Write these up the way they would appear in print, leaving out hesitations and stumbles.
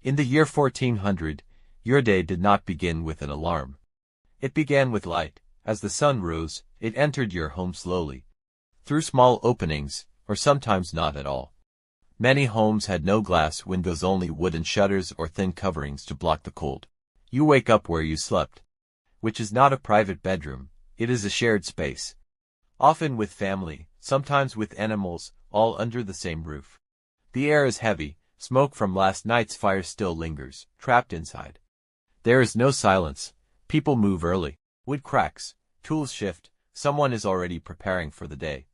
In the year 1400, your day did not begin with an alarm. It began with light. As the sun rose, it entered your home slowly, through small openings, or sometimes not at all. Many homes had no glass windows, only wooden shutters or thin coverings to block the cold. You wake up where you slept, which is not a private bedroom, it is a shared space. Often with family, sometimes with animals, all under the same roof. The air is heavy, smoke from last night's fire still lingers, trapped inside. There is no silence. People move early. Wood cracks, tools shift, someone is already preparing for the day.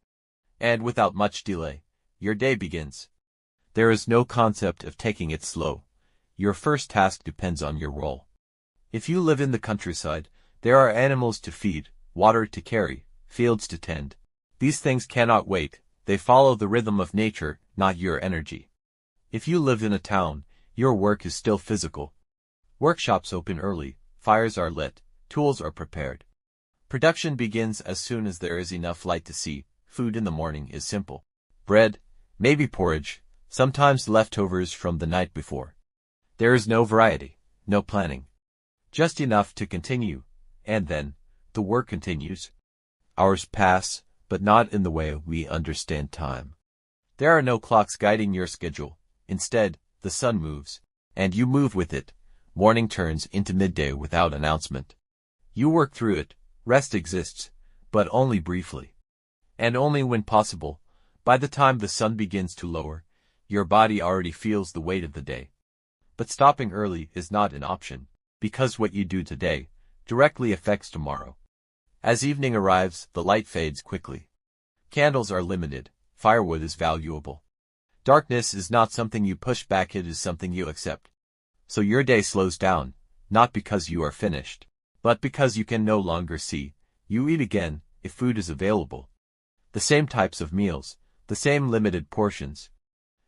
And without much delay, your day begins. There is no concept of taking it slow. Your first task depends on your role. If you live in the countryside, there are animals to feed, water to carry, fields to tend. These things cannot wait, they follow the rhythm of nature, not your energy. If you live in a town, your work is still physical. Workshops open early, fires are lit, tools are prepared. Production begins as soon as there is enough light to see. Food in the morning is simple. Bread, maybe porridge, sometimes leftovers from the night before. There is no variety, no planning. Just enough to continue, and then, the work continues. Hours pass, but not in the way we understand time. There are no clocks guiding your schedule. Instead, the sun moves, and you move with it. Morning turns into midday without announcement. You work through it. Rest exists, but only briefly. And only when possible. By the time the sun begins to lower, your body already feels the weight of the day. But stopping early is not an option, because what you do today directly affects tomorrow. As evening arrives, the light fades quickly. Candles are limited, firewood is valuable. Darkness is not something you push back, it is something you accept. So your day slows down, not because you are finished, but because you can no longer see. You eat again, if food is available. The same types of meals, the same limited portions.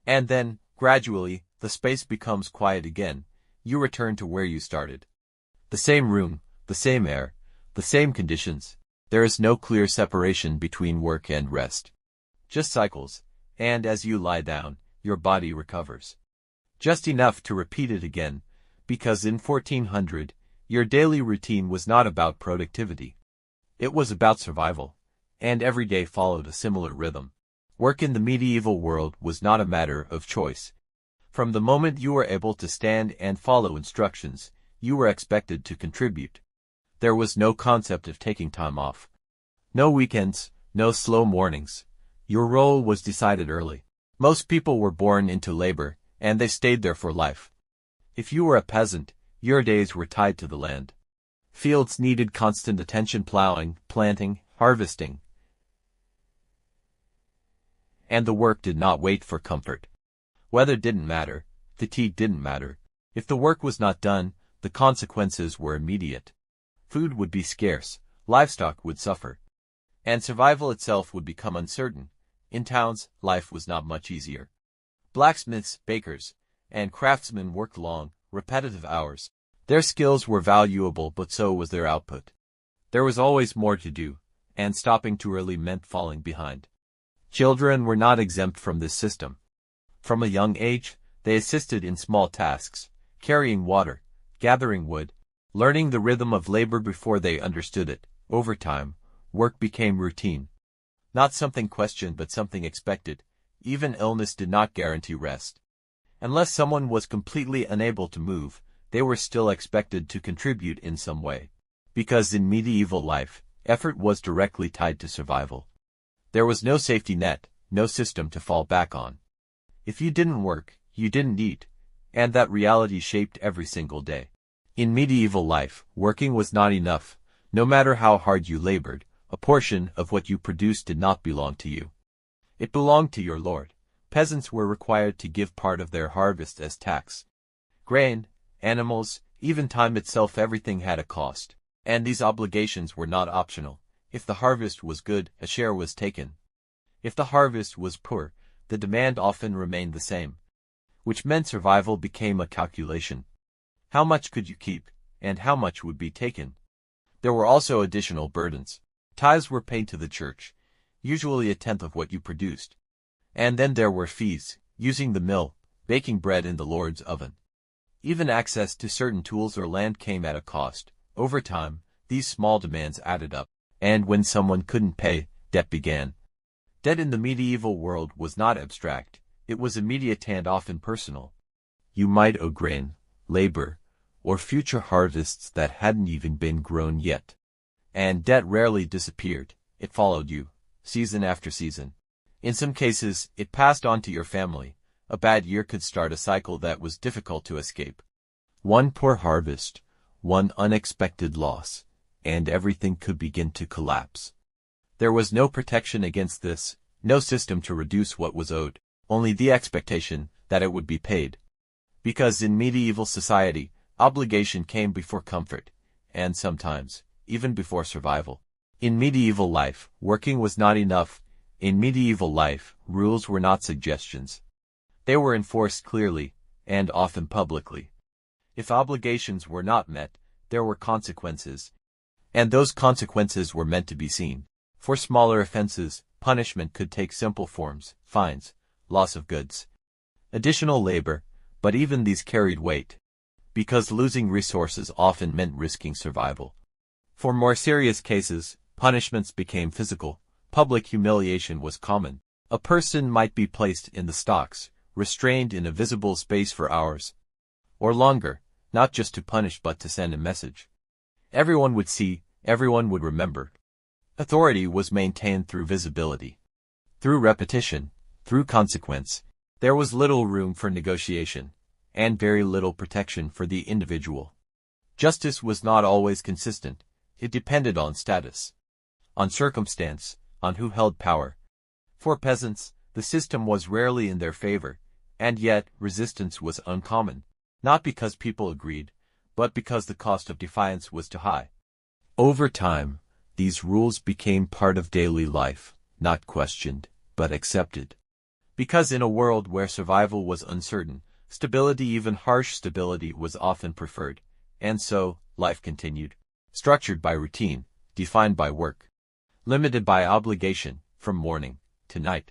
And then, gradually, the space becomes quiet again. You return to where you started. The same room, the same air, the same conditions. There is no clear separation between work and rest. Just cycles, and as you lie down, your body recovers. Just enough to repeat it again, because in 1400, your daily routine was not about productivity. It was about survival, and every day followed a similar rhythm. Work in the medieval world was not a matter of choice. From the moment you were able to stand and follow instructions, you were expected to contribute. There was no concept of taking time off. No weekends, no slow mornings. Your role was decided early. Most people were born into labor, and they stayed there for life. If you were a peasant, your days were tied to the land. Fields needed constant attention, plowing, planting, harvesting. And the work did not wait for comfort. Weather didn't matter, fatigue didn't matter. If the work was not done, the consequences were immediate. Food would be scarce, livestock would suffer, and survival itself would become uncertain. In towns, life was not much easier. Blacksmiths, bakers, and craftsmen worked long, repetitive hours. Their skills were valuable, but so was their output. There was always more to do, and stopping too early meant falling behind. Children were not exempt from this system. From a young age, they assisted in small tasks, carrying water, gathering wood, learning the rhythm of labor before they understood it. Over time, work became routine. Not something questioned, but something expected. Even illness did not guarantee rest. Unless someone was completely unable to move, they were still expected to contribute in some way. Because in medieval life, effort was directly tied to survival. There was no safety net, no system to fall back on. If you didn't work, you didn't eat, and that reality shaped every single day. In medieval life, working was not enough. No matter how hard you labored, a portion of what you produced did not belong to you. It belonged to your lord. Peasants were required to give part of their harvest as tax. Grain, animals, even time itself, everything had a cost. And these obligations were not optional. If the harvest was good, a share was taken. If the harvest was poor, the demand often remained the same, which meant survival became a calculation. How much could you keep, and how much would be taken? There were also additional burdens. Tithes were paid to the church, usually a tenth of what you produced. And then there were fees, using the mill, baking bread in the Lord's oven. Even access to certain tools or land came at a cost. Over time, these small demands added up, and when someone couldn't pay, debt began. Debt in the medieval world was not abstract, it was immediate and often personal. You might owe grain, labor, or future harvests that hadn't even been grown yet. And debt rarely disappeared, it followed you, season after season. In some cases, it passed on to your family. A bad year could start a cycle that was difficult to escape. One poor harvest, one unexpected loss, and everything could begin to collapse. There was no protection against this, no system to reduce what was owed, only the expectation that it would be paid. Because in medieval society, obligation came before comfort, and sometimes, even before survival. In medieval life, working was not enough. In medieval life, rules were not suggestions. They were enforced clearly, and often publicly. If obligations were not met, there were consequences, and those consequences were meant to be seen. For smaller offenses, punishment could take simple forms: fines, loss of goods, additional labor, but even these carried weight, because losing resources often meant risking survival. For more serious cases, punishments became physical. Public humiliation was common. A person might be placed in the stocks, restrained in a visible space for hours or longer, not just to punish but to send a message. Everyone would see, everyone would remember. Authority was maintained through visibility, through repetition, through consequence. There was little room for negotiation, and very little protection for the individual. Justice was not always consistent. It depended on status, on circumstance, on who held power. For peasants, the system was rarely in their favor, and yet resistance was uncommon, not because people agreed, but because the cost of defiance was too high. Over time, these rules became part of daily life, not questioned, but accepted. Because in a world where survival was uncertain, stability, even harsh stability, was often preferred. And so, life continued, structured by routine, defined by work, limited by obligation, from morning to night.